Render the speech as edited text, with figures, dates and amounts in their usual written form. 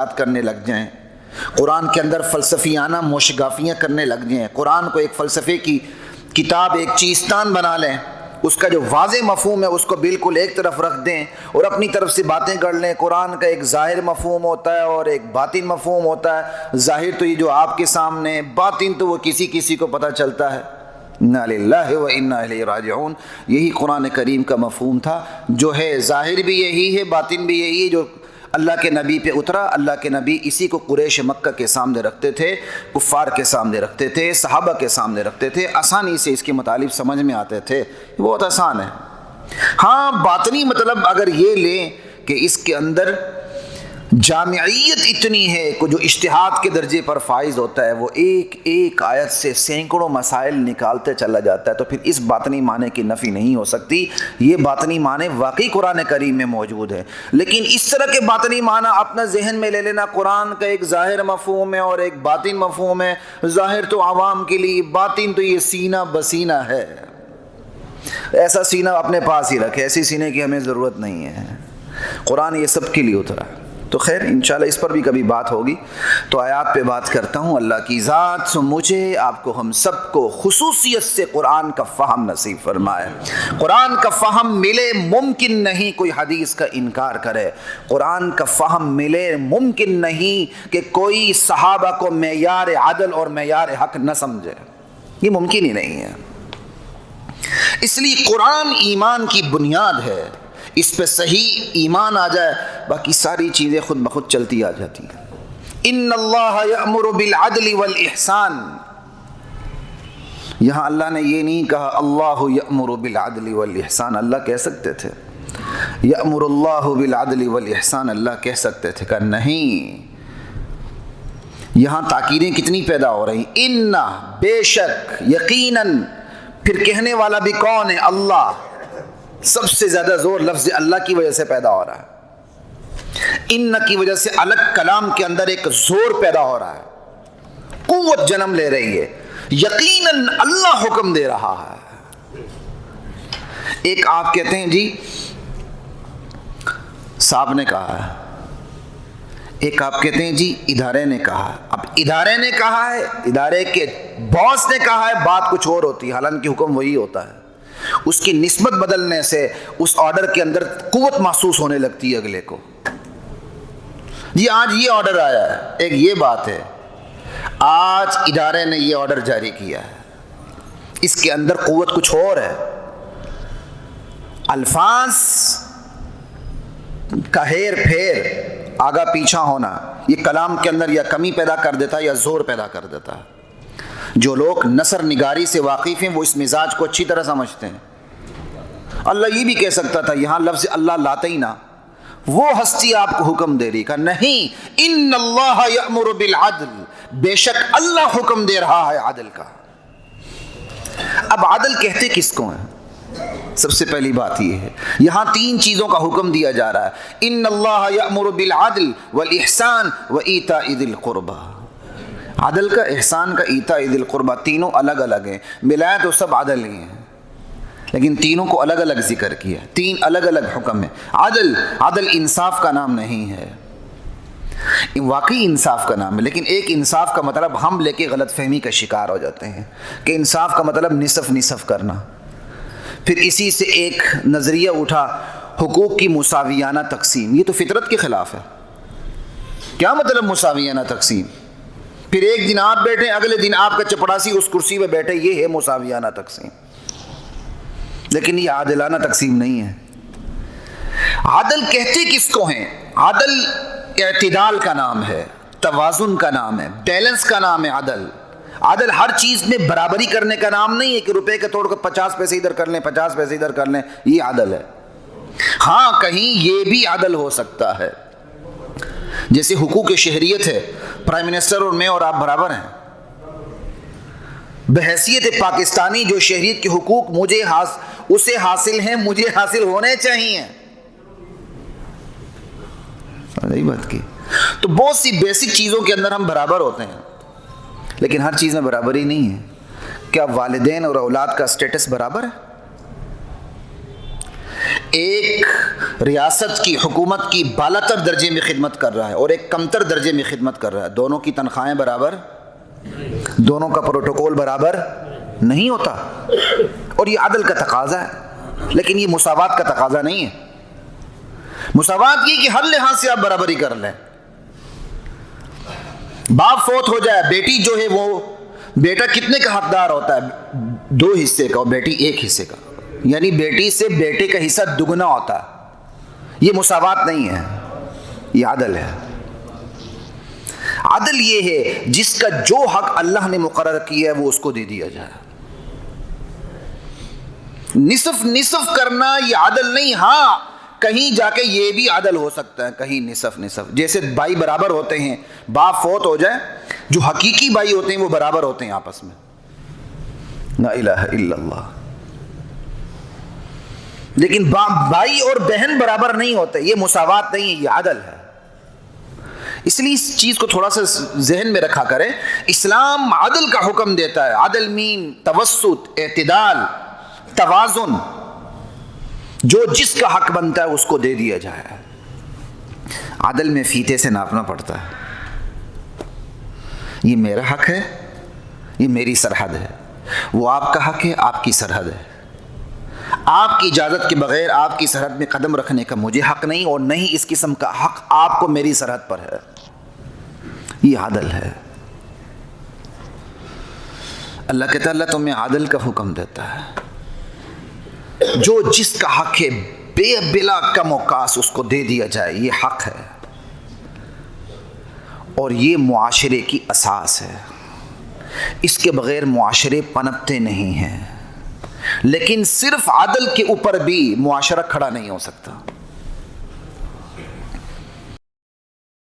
بات کرنے لگ جائیں، قرآن کے اندر فلسفیانہ موشگافیاں کرنے لگ جائیں، قرآن کو ایک فلسفے کی کتاب، ایک چیستان بنا لیں، اس کا جو واضح مفہوم ہے اس کو بالکل ایک طرف رکھ دیں اور اپنی طرف سے باتیں کر لیں۔ قرآن کا ایک ظاہر مفہوم ہوتا ہے اور ایک باطن مفہوم ہوتا ہے۔ ظاہر تو یہ جو آپ کے سامنے ہے، باطن تو وہ کسی کو پتہ چلتا ہے۔ انا للہ و انا الیہ راجعون، یہی قرآن کریم کا مفہوم تھا، جو ہے ظاہر بھی یہی ہے، باطن بھی یہی ہے، جو اللہ کے نبی پہ اترا۔ اللہ کے نبی اسی کو قریش مکہ کے سامنے رکھتے تھے، کفار کے سامنے رکھتے تھے، صحابہ کے سامنے رکھتے تھے، آسانی سے اس کے مطالب سمجھ میں آتے تھے، بہت آسان ہے۔ ہاں باطنی مطلب اگر یہ لیں کہ اس کے اندر جامعیت اتنی ہے کہ جو اجتہاد کے درجے پر فائز ہوتا ہے، وہ ایک ایک آیت سے سینکڑوں مسائل نکالتے چلا جاتا ہے، تو پھر اس باطنی معنی کی نفی نہیں ہو سکتی۔ یہ باطنی معنی واقعی قرآن کریم میں موجود ہے، لیکن اس طرح کے باطنی معنی اپنا ذہن میں لے لینا، قرآن کا ایک ظاہر مفہوم ہے اور ایک باطن مفہوم ہے، ظاہر تو عوام کے لیے، باطن تو یہ سینہ بسینہ ہے۔ ایسا سینہ اپنے پاس ہی رکھے، ایسی سینے کی ہمیں ضرورت نہیں ہے، قرآن یہ سب کے لیے اترا ہے۔ تو خیر انشاءاللہ اس پر بھی کبھی بات ہوگی۔ تو آیات پہ بات کرتا ہوں۔ اللہ کی ذات مجھے، آپ کو، ہم سب کو خصوصیت سے قرآن کا فہم نصیب فرمائے۔ قرآن کا فہم ملے، ممکن نہیں کوئی حدیث کا انکار کرے۔ قرآن کا فہم ملے، ممکن نہیں کہ کوئی صحابہ کو معیار عدل اور معیار حق نہ سمجھے، یہ ممکن ہی نہیں ہے۔ اس لیے قرآن ایمان کی بنیاد ہے، اس پہ صحیح ایمان آ جائے، باقی ساری چیزیں خود بخود چلتی آ جاتی ہیں۔ ان اللہ یأمر بالعدل والاحسان، یہاں اللہ نے یہ نہیں کہا اللہ یأمر بالعدل والاحسان، اللہ کہہ سکتے تھے یأمر اللہ بالعدل والاحسان، اللہ کہہ سکتے تھے، کہ نہیں۔ یہاں تاکیدیں کتنی پیدا ہو رہی، ان بے شک، یقیناً، پھر کہنے والا بھی کون ہے؟ اللہ۔ سب سے زیادہ زور لفظ اللہ کی وجہ سے پیدا ہو رہا ہے۔ ان کی وجہ سے الگ کلام کے اندر ایک زور پیدا ہو رہا ہے، قوت جنم لے رہی ہے، یقیناً اللہ حکم دے رہا ہے۔ ایک آپ کہتے ہیں جی صاحب نے کہا ہے، ایک آپ کہتے ہیں جی ادارے نے کہا۔ اب ادارے نے کہا ہے، ادارے کے باس نے کہا ہے، بات کچھ اور ہوتی ہے، حالانکہ حکم وہی ہوتا ہے۔ اس کی نسبت بدلنے سے اس آرڈر کے اندر قوت محسوس ہونے لگتی ہے اگلے کو۔ جی آج یہ آرڈر آیا ہے، ایک یہ بات ہے، آج ادارے نے یہ آرڈر جاری کیا ہے، اس کے اندر قوت کچھ اور ہے۔ الفاظ کا ہیر پھیر، آگا پیچھا ہونا، یہ کلام کے اندر یا کمی پیدا کر دیتا ہے یا زور پیدا کر دیتا ہے۔ جو لوگ نثر نگاری سے واقف ہیں وہ اس مزاج کو اچھی طرح سمجھتے ہیں۔ اللہ یہ بھی کہہ سکتا تھا، یہاں لفظ اللہ لاتے ہی نہ، وہ ہستی آپ کو حکم دے رہی، کہ نہیں، ان اللہ یأمر بالعدل، بے شک اللہ حکم دے رہا ہے عدل کا۔ اب عدل کہتے کس کو ہیں؟ سب سے پہلی بات یہ ہے، یہاں تین چیزوں کا حکم دیا جا رہا ہے، ان اللہ یأمر بالعدل والاحسان وایتاء ذی القربى۔ عدل کا، احسان کا، ایتاء ذی القربى، تینوں الگ الگ ہیں، ملائے تو سب عدل ہی ہیں، لیکن تینوں کو الگ الگ ذکر کیا، تین الگ الگ حکم ہے۔ عدل انصاف کا نام نہیں ہے، واقعی انصاف کا نام ہے، لیکن ایک انصاف کا مطلب ہم لے کے غلط فہمی کا شکار ہو جاتے ہیں کہ انصاف کا مطلب نصف نصف کرنا۔ پھر اسی سے ایک نظریہ اٹھا، حقوق کی مساویانہ تقسیم، یہ تو فطرت کے خلاف ہے۔ کیا مطلب مساویانہ تقسیم؟ پھر ایک دن آپ بیٹھے، اگلے دن آپ کا چپڑاسی اس کرسی پہ بیٹھے، یہ ہے مساویانہ تقسیم، لیکن یہ عادلانہ تقسیم نہیں ہے۔ عدل کہتے کس کو ہیں؟ عدل اعتدال کا نام ہے، توازن کا نام ہے، بیلنس کا نام ہے عدل۔ عدل ہر چیز میں برابری کرنے کا نام نہیں ہے کہ روپے کے توڑ کر 50 پیسے ادھر کر لیں، 50 پیسے ادھر کر لیں، یہ عدل ہے۔ ہاں کہیں یہ بھی عدل ہو سکتا ہے، جیسے حقوق شہریت ہے، پرائم منسٹر اور میں اور آپ برابر ہیں، بحیثیت پاکستانی جو شہریت کے حقوق مجھے اسے حاصل ہیں، مجھے حاصل ہونے چاہیے، صحیح بات کی۔ تو بہت سی بیسک چیزوں کے اندر ہم برابر ہوتے ہیں، لیکن ہر چیز میں برابری نہیں ہے۔ کیا والدین اور اولاد کا سٹیٹس برابر ہے؟ ایک ریاست کی حکومت کی بالاتر درجے میں خدمت کر رہا ہے اور ایک کمتر درجے میں خدمت کر رہا ہے، دونوں کی تنخواہیں برابر، دونوں کا پروٹوکول برابر نہیں ہوتا، اور یہ عدل کا تقاضا ہے، لیکن یہ مساوات کا تقاضا نہیں ہے۔ مساوات یہ کہ ہر لحاظ سے آپ برابری کر لیں۔ باپ فوت ہو جائے، بیٹی جو ہے وہ، بیٹا کتنے کا حقدار ہوتا ہے؟ 2 حصے کا اور بیٹی 1 حصے کا، یعنی بیٹی سے بیٹے کا حصہ دگنا ہوتا ہے۔ یہ مساوات نہیں ہے، یہ عدل ہے۔ عدل یہ ہے جس کا جو حق اللہ نے مقرر کیا ہے وہ اس کو دے دیا جائے۔ نصف نصف کرنا یہ عدل نہیں، ہاں کہیں جا کے یہ بھی عدل ہو سکتا ہے، کہیں نصف نصف، جیسے بھائی برابر ہوتے ہیں، باپ فوت ہو جائے، جو حقیقی بھائی ہوتے ہیں وہ برابر ہوتے ہیں آپس میں، لا الہ الا اللہ۔ لیکن بھائی اور بہن برابر نہیں ہوتے، یہ مساوات نہیں ہے، یہ عدل ہے۔ اس لیے اس چیز کو تھوڑا سا ذہن میں رکھا کریں، اسلام عدل کا حکم دیتا ہے۔ عدل مین توسط، اعتدال، توازن، جو جس کا حق بنتا ہے اس کو دے دیا جائے۔ عدل میں فیتے سے ناپنا پڑتا ہے، یہ میرا حق ہے، یہ میری سرحد ہے، وہ آپ کا حق ہے، آپ کی سرحد ہے۔ آپ کی اجازت کے بغیر آپ کی سرحد میں قدم رکھنے کا مجھے حق نہیں، اور نہیں اس قسم کا حق آپ کو میری سرحد پر ہے۔ یہ عدل ہے۔ اللہ کہتا ہے اللہ تمہیں عدل کا حکم دیتا ہے، جو جس کا حق ہے بلا کم و کاس اس کو دے دیا جائے، یہ حق ہے، اور یہ معاشرے کی اساس ہے۔ اس کے بغیر معاشرے پنپتے نہیں ہیں، لیکن صرف عدل کے اوپر بھی معاشرہ کھڑا نہیں ہو سکتا۔